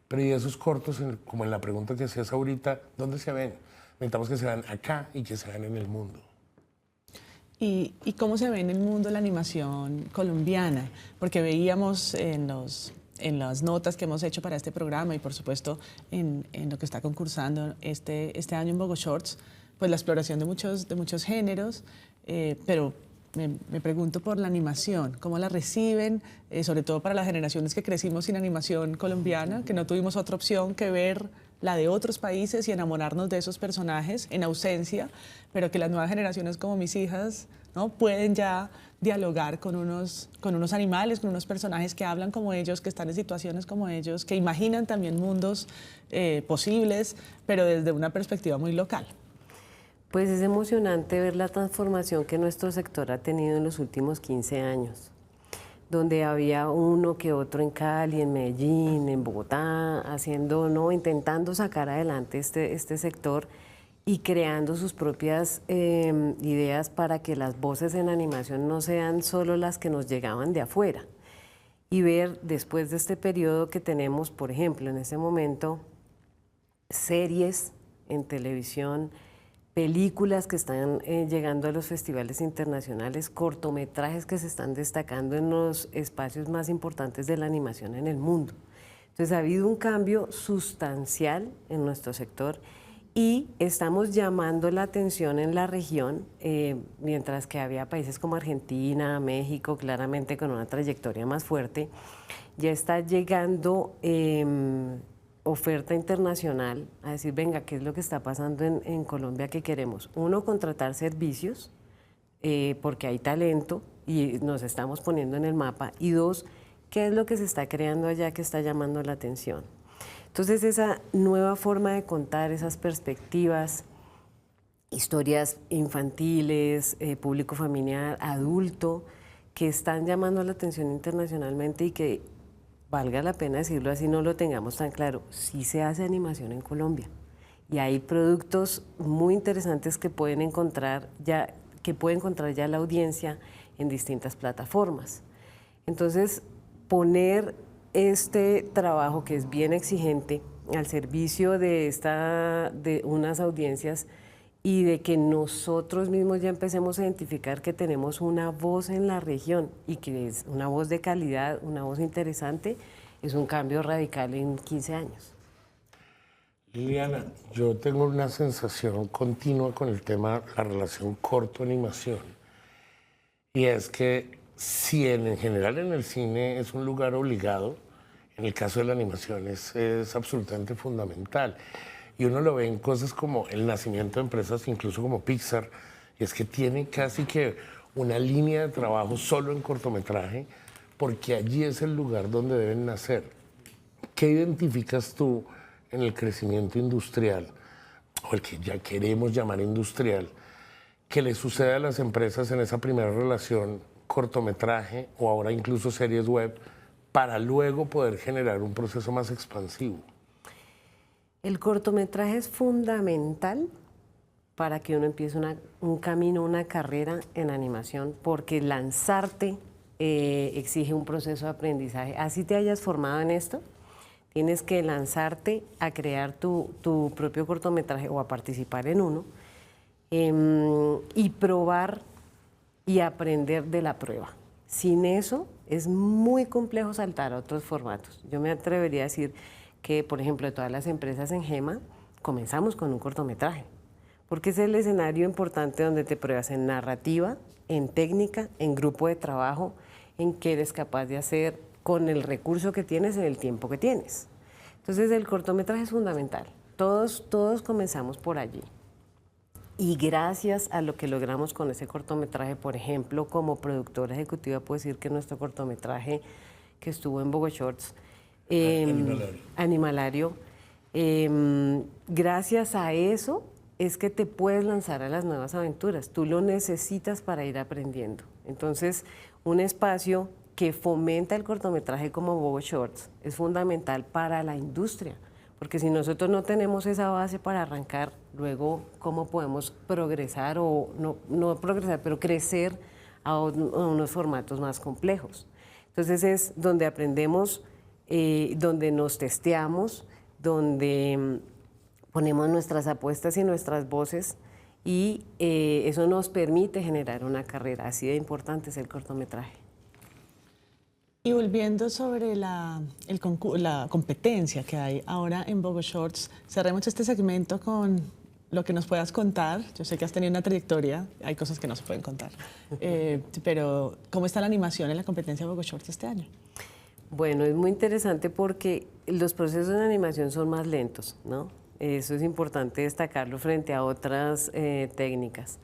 Pero y esos cortos, como en la pregunta que hacías ahorita, ¿dónde se ven? Necesitamos que se vean acá y que se vean en el mundo. ¿Y cómo se ve en el mundo la animación colombiana? Porque veíamos en las notas que hemos hecho para este programa y por supuesto en lo que está concursando este año en Bogo Shorts, pues la exploración de muchos géneros, pero me pregunto por la animación, cómo la reciben, sobre todo para las generaciones que crecimos sin animación colombiana, que no tuvimos otra opción que ver la de otros países y enamorarnos de esos personajes en ausencia, pero que las nuevas generaciones como mis hijas, ¿no?, pueden ya dialogar con unos animales, con unos personajes que hablan como ellos, que están en situaciones como ellos, que imaginan también mundos posibles, pero desde una perspectiva muy local. Pues es emocionante ver la transformación que nuestro sector ha tenido en los últimos 15 años, donde había uno que otro en Cali, en Medellín, en Bogotá, intentando sacar adelante este sector y creando sus propias ideas para que las voces en animación no sean solo las que nos llegaban de afuera. Y ver después de este periodo que tenemos, por ejemplo, en este momento, series en televisión, películas que están llegando a los festivales internacionales, cortometrajes que se están destacando en los espacios más importantes de la animación en el mundo. Entonces ha habido un cambio sustancial en nuestro sector y estamos llamando la atención en la región, mientras que había países como Argentina, México, claramente con una trayectoria más fuerte, ya está llegando oferta internacional a decir, venga, ¿qué es lo que está pasando en Colombia que queremos? Uno, contratar servicios, porque hay talento y nos estamos poniendo en el mapa. Y dos, ¿qué es lo que se está creando allá que está llamando la atención? Entonces, esa nueva forma de contar, esas perspectivas, historias infantiles, público familiar, adulto, que están llamando la atención internacionalmente y que, valga la pena decirlo así, no lo tengamos tan claro, sí se hace animación en Colombia y hay productos muy interesantes que pueden encontrar ya la audiencia en distintas plataformas. Entonces, poner este trabajo que es bien exigente al servicio de unas audiencias y de que nosotros mismos ya empecemos a identificar que tenemos una voz en la región y que es una voz de calidad, una voz interesante, es un cambio radical en 15 años. Liliana, yo tengo una sensación continua con el tema, la relación corto-animación, y es que si en general en el cine es un lugar obligado, en el caso de la animación es absolutamente fundamental. Y uno lo ve en cosas como el nacimiento de empresas, incluso como Pixar, y es que tiene casi que una línea de trabajo solo en cortometraje, porque allí es el lugar donde deben nacer. ¿Qué identificas tú en el crecimiento industrial, o el que ya queremos llamar industrial, que le sucede a las empresas en esa primera relación cortometraje o ahora incluso series web, para luego poder generar un proceso más expansivo? El cortometraje es fundamental para que uno empiece un camino, una carrera en animación, porque lanzarte exige un proceso de aprendizaje. Así te hayas formado en esto, tienes que lanzarte a crear tu propio cortometraje o a participar en uno y probar y aprender de la prueba. Sin eso es muy complejo saltar a otros formatos. Yo me atrevería a decir que, por ejemplo, de todas las empresas en GEMA, comenzamos con un cortometraje, porque es el escenario importante donde te pruebas en narrativa, en técnica, en grupo de trabajo, en qué eres capaz de hacer con el recurso que tienes en el tiempo que tienes. Entonces, el cortometraje es fundamental. Todos comenzamos por allí. Y gracias a lo que logramos con ese cortometraje, por ejemplo, como productora ejecutiva, puedo decir que nuestro cortometraje que estuvo en Bogo Shorts, Animalario, gracias a eso es que te puedes lanzar a las nuevas aventuras. Tú lo necesitas para ir aprendiendo. Entonces, un espacio que fomenta el cortometraje como Bogo Shorts es fundamental para la industria, porque si nosotros no tenemos esa base para arrancar, luego cómo podemos progresar o no progresar, pero crecer a unos formatos más complejos. Entonces es donde aprendemos, donde nos testeamos, donde ponemos nuestras apuestas y nuestras voces y eso nos permite generar una carrera. Así de importante es el cortometraje. Y volviendo sobre la competencia que hay ahora en Bogo Shorts, cerremos este segmento con lo que nos puedas contar. Yo sé que has tenido una trayectoria, hay cosas que no se pueden contar, pero ¿cómo está la animación en la competencia Bogo Shorts este año? Bueno, es muy interesante porque los procesos de animación son más lentos, ¿no? Eso es importante destacarlo frente a otras técnicas.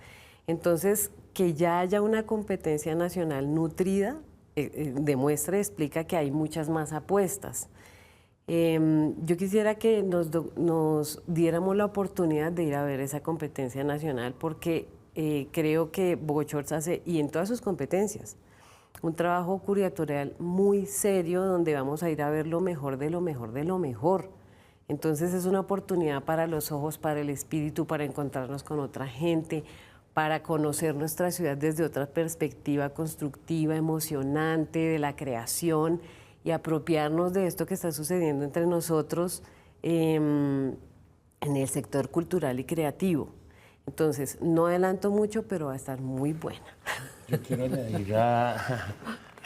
Entonces, que ya haya una competencia nacional nutrida demuestra y explica que hay muchas más apuestas. Yo quisiera que nos diéramos la oportunidad de ir a ver esa competencia nacional porque creo que Bogo Shorts hace, y en todas sus competencias, un trabajo curatorial muy serio donde vamos a ir a ver lo mejor de lo mejor de lo mejor. Entonces es una oportunidad para los ojos, para el espíritu, para encontrarnos con otra gente, para conocer nuestra ciudad desde otra perspectiva constructiva, emocionante, de la creación y apropiarnos de esto que está sucediendo entre nosotros en el sector cultural y creativo. Entonces, no adelanto mucho, pero va a estar muy buena. Yo quiero añadir a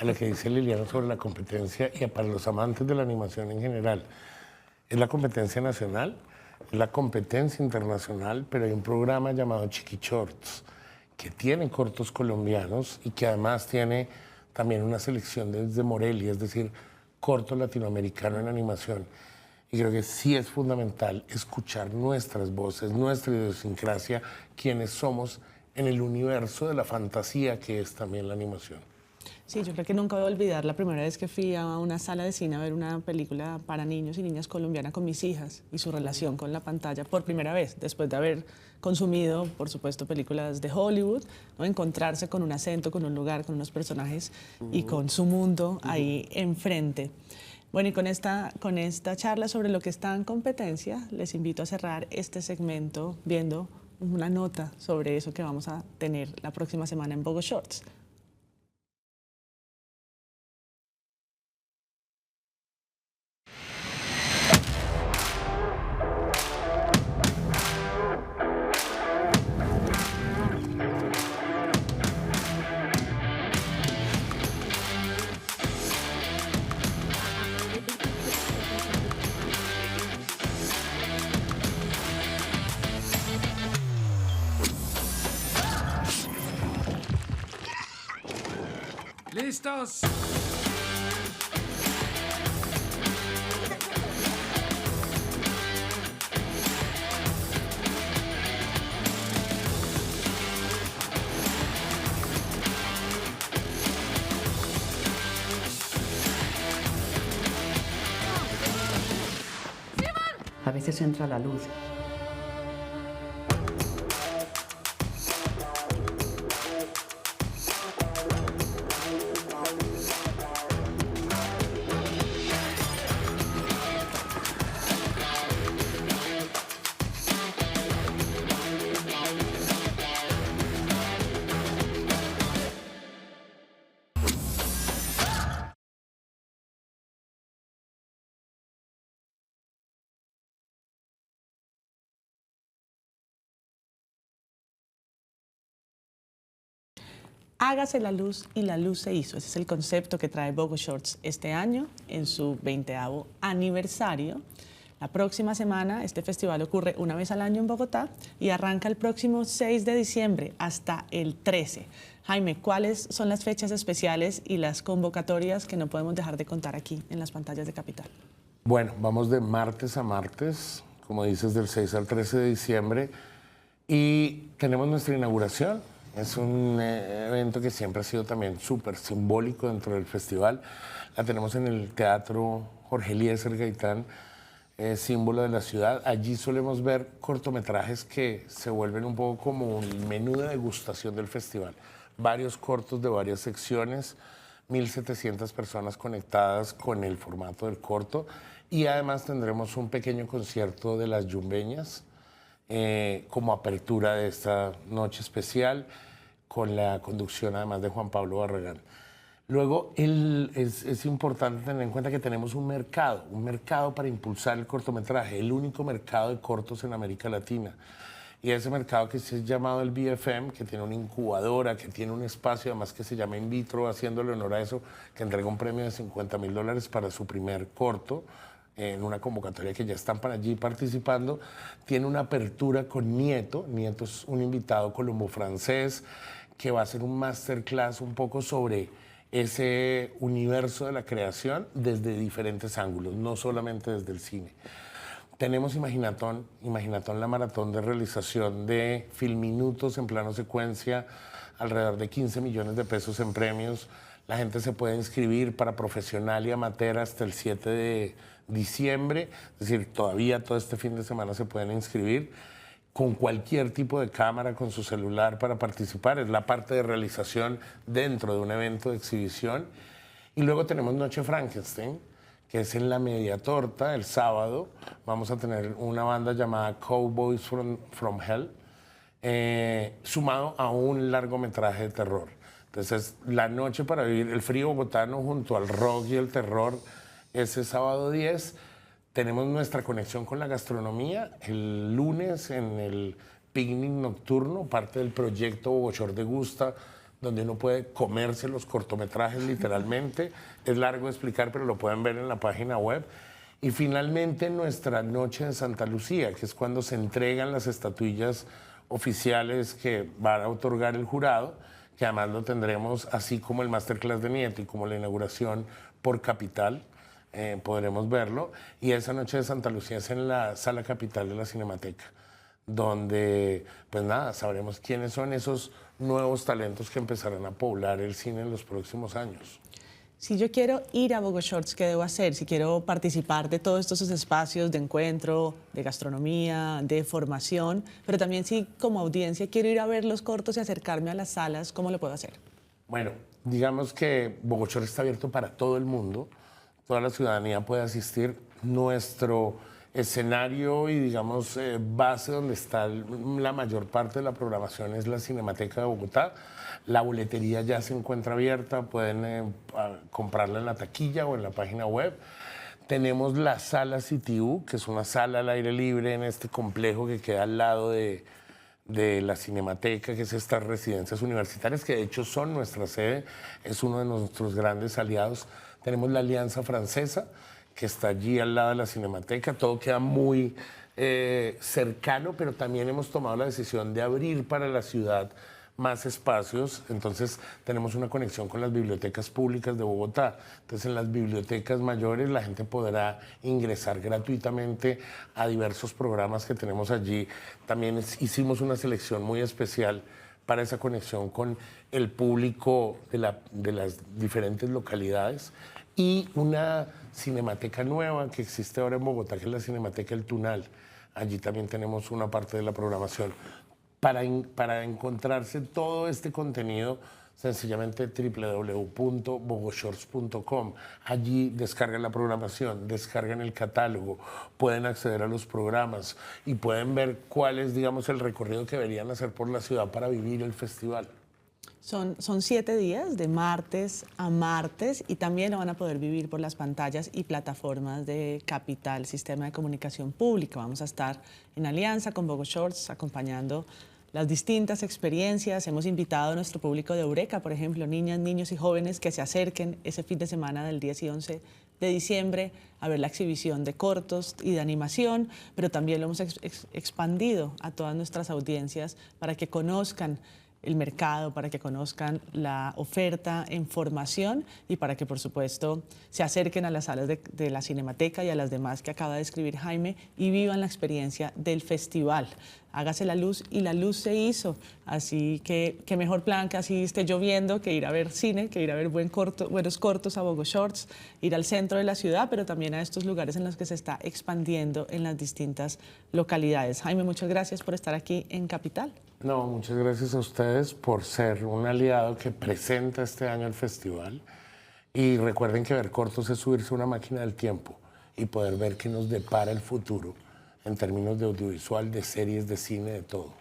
lo que dice Liliana sobre la competencia y para los amantes de la animación en general. Es la competencia nacional, es la competencia internacional, pero hay un programa llamado Chiqui Shorts que tiene cortos colombianos y que además tiene también una selección desde Morelia, es decir, corto latinoamericano en animación. Y creo que sí es fundamental escuchar nuestras voces, nuestra idiosincrasia, quienes somos en el universo de la fantasía que es también la animación. Sí, yo creo que nunca voy a olvidar la primera vez que fui a una sala de cine a ver una película para niños y niñas colombiana con mis hijas y su relación con la pantalla por primera vez, después de haber consumido, por supuesto, películas de Hollywood, ¿no? Encontrarse con un acento, con un lugar, con unos personajes y con su mundo ahí enfrente. Bueno, y con esta charla sobre lo que está en competencia, les invito a cerrar este segmento viendo una nota sobre eso que vamos a tener la próxima semana en Bogo Shorts. ¿Listos? A veces entra la luz. Hágase la luz y la luz se hizo. Ese es el concepto que trae Bogo Shorts este año en su 20º aniversario. La próxima semana este festival ocurre una vez al año en Bogotá y arranca el próximo 6 de diciembre hasta el 13. Jaime, ¿cuáles son las fechas especiales y las convocatorias que no podemos dejar de contar aquí en las pantallas de Capital? Bueno, vamos de martes a martes, como dices, del 6 al 13 de diciembre y tenemos nuestra inauguración. Es un evento que siempre ha sido también súper simbólico dentro del festival. La tenemos en el Teatro Jorge Eliezer Gaitán, símbolo de la ciudad. Allí solemos ver cortometrajes que se vuelven un poco como un menú de degustación del festival. Varios cortos de varias secciones, 1.700 personas conectadas con el formato del corto y además tendremos un pequeño concierto de las yumbeñas como apertura de esta noche especial, con la conducción además de Juan Pablo Barragán. Luego, es importante tener en cuenta que tenemos un mercado para impulsar el cortometraje, el único mercado de cortos en América Latina. Y ese mercado que es llamado el BFM, que tiene una incubadora, que tiene un espacio además que se llama In Vitro, haciéndole honor a eso, que entrega un premio de $50.000 para su primer corto, en una convocatoria que ya están para allí participando, tiene una apertura con Nieto. Nieto es un invitado colombo-francés que va a hacer un masterclass un poco sobre ese universo de la creación desde diferentes ángulos, no solamente desde el cine. Tenemos Imaginatón, la maratón de realización de filminutos en plano secuencia, alrededor de 15 millones de pesos en premios. La gente se puede inscribir para profesional y amateur hasta el 7 de diciembre, es decir, todavía todo este fin de semana se pueden inscribir con cualquier tipo de cámara, con su celular para participar. Es la parte de realización dentro de un evento de exhibición. Y luego tenemos Noche Frankenstein, que es en la Media Torta, el sábado. Vamos a tener una banda llamada Cowboys from Hell, sumado a un largometraje de terror. Entonces, la noche para vivir el frío bogotano junto al rock y el terror, ese sábado 10. Tenemos nuestra conexión con la gastronomía. El lunes en el picnic nocturno, parte del proyecto Bogoshort Degusta, donde uno puede comerse los cortometrajes literalmente. Es largo de explicar, pero lo pueden ver en la página web. Y finalmente nuestra noche de Santa Lucía, que es cuando se entregan las estatuillas oficiales que va a otorgar el jurado, que además lo tendremos así como el masterclass de Nieto y como la inauguración por Capital, podremos verlo. Y esa noche de Santa Lucía es en la Sala Capital de la Cinemateca, donde, pues nada, sabremos quiénes son esos nuevos talentos que empezarán a poblar el cine en los próximos años. Si yo quiero ir a Bogoshorts, ¿qué debo hacer? Si quiero participar de todos estos espacios de encuentro, de gastronomía, de formación, pero también si como audiencia quiero ir a ver los cortos y acercarme a las salas, ¿cómo lo puedo hacer? Bueno, digamos que Bogoshorts está abierto para todo el mundo, toda la ciudadanía puede asistir. Nuestro escenario y, digamos, base donde está la mayor parte de la programación es la Cinemateca de Bogotá. La boletería ya se encuentra abierta, pueden comprarla en la taquilla o en la página web. Tenemos la sala CTU, que es una sala al aire libre en este complejo que queda al lado de la Cinemateca, que es estas residencias universitarias, que de hecho son nuestra sede, es uno de nuestros grandes aliados. Tenemos la Alianza Francesa, que está allí al lado de la Cinemateca. Todo queda muy cercano, pero también hemos tomado la decisión de abrir para la ciudad más espacios. Entonces tenemos una conexión con las bibliotecas públicas de Bogotá. Entonces en las bibliotecas mayores la gente podrá ingresar gratuitamente a diversos programas que tenemos allí. También hicimos una selección muy especial para esa conexión con el público de las diferentes localidades. Y una cinemateca nueva que existe ahora en Bogotá, que es la Cinemateca El Tunal. Allí también tenemos una parte de la programación. Para encontrarse todo este contenido, sencillamente www.bogoshorts.com. Allí descargan la programación, descargan el catálogo, pueden acceder a los programas y pueden ver cuál es, digamos, el recorrido que deberían hacer por la ciudad para vivir el festival. Son 7 días, de martes a martes, y también lo van a poder vivir por las pantallas y plataformas de Capital, Sistema de Comunicación Pública. Vamos a estar en alianza con Bogoshorts, acompañando las distintas experiencias. Hemos invitado a nuestro público de Eureka, por ejemplo, niñas, niños y jóvenes que se acerquen ese fin de semana del 10 y 11 de diciembre a ver la exhibición de cortos y de animación, pero también lo hemos expandido a todas nuestras audiencias para que conozcan el mercado, para que conozcan la oferta en formación y para que, por supuesto, se acerquen a las salas de la Cinemateca y a las demás que acaba de escribir Jaime y vivan la experiencia del festival. Hágase la luz y la luz se hizo. Así que qué mejor plan que así esté lloviendo que ir a ver cine, que ir a ver buenos cortos a Bogoshorts, ir al centro de la ciudad, pero también a estos lugares en los que se está expandiendo en las distintas localidades. Jaime, muchas gracias por estar aquí en Capital. No, muchas gracias a ustedes por ser un aliado que presenta este año el festival. Y recuerden que ver cortos es subirse a una máquina del tiempo y poder ver qué nos depara el futuro en términos de audiovisual, de series, de cine, de todo.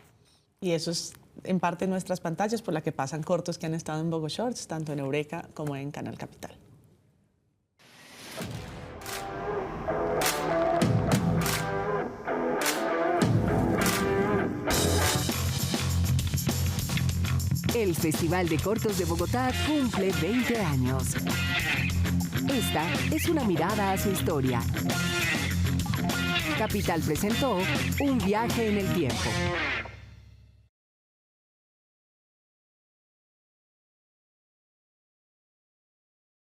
Y eso es en parte nuestras pantallas por la que pasan cortos que han estado en Bogoshorts, tanto en Eureka como en Canal Capital. El Festival de Cortos de Bogotá cumple 20 años. Esta es una mirada a su historia. Capital presentó Un viaje en el tiempo.